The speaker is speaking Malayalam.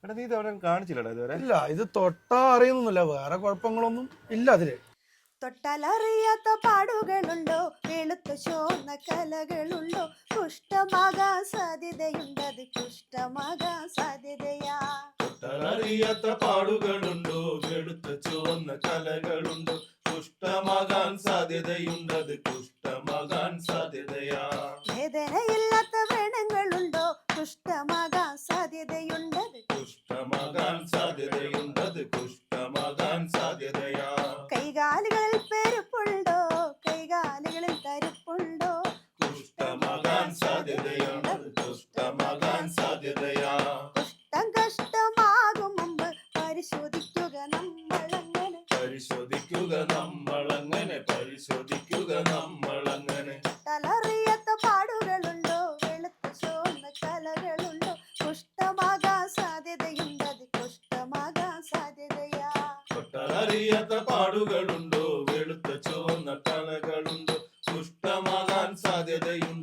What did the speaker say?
എടാ നീ ഇത് അവിടെ കാണിച്ചില്ലടാ ഇതുവരെ? ഇല്ല, ഇത് തൊട്ടാ അറിയുന്നില്ല, വേറെ കുഴപ്പങ്ങളൊന്നും ഇല്ല അതില്. തൊട്ടാലറിയാത്ത പാടുകളുണ്ടോ, വെളുത്ത ചോന്ന കലകളുണ്ടോ, കുഷ്ഠമാകാൻ സാധ്യതയുണ്ടത്, കുഷ്ഠമാകാൻ സാധ്യതയാ. തൊട്ടാലറിയാത്ത പാടുകളുണ്ടോ, വെളുത്ത ചുവന്ന കലകളുണ്ടോ, കുഷ്ഠമാകാൻ സാധ്യതയുണ്ടത്, കുഷ്ഠമാകാൻ സാധ്യതയാ. വേദനയില്ലാത്ത വ്രണങ്ങളുണ്ടോ, കുഷ്ഠമാകാൻ സാധ്യതയുണ്ടത്, കുഷ്ഠമാകാൻ സാധ്യതയുണ്ടത്, കുഷ്ഠമാകാൻ സാധ്യതയാ. കൈകാലുകളിൽ പെരുപ്പുണ്ടോ, കൈകാലുകളിൽ തരുപ്പുണ്ടോ, കുഷ്ഠമാകാൻ സാധ്യതയുണ്ടത്, കുഷ്ഠമാകാൻ സാധ്യതയാ. കുഷ്ഠം കഷ്ടമാകും മുമ്പ് പരിശോധിക്കുക നമ്മളങ്ങനെ, പരിശോധിക്കുക നമ്മളങ്ങനെ, പരിശോധിക്കുക നമ്മളങ്ങനെ. തൊട്ടാലറിയാത്ത പാടുകളുണ്ടോ, വെളുത്ത ചോന്ന കലകളുണ്ടോ, കുഷ്ഠമാകാൻ സാധ്യതയുണ്ടത്, കുഷ്ഠമാകാൻ സാധ്യതയാ. തൊട്ടാലറിയാത്ത പാടുകളുണ്ടോ, വെളുത്ത ചുവന്ന കലകളുണ്ടോ, കുഷ്ഠമാകാൻ സാധ്യതയുണ്ട്.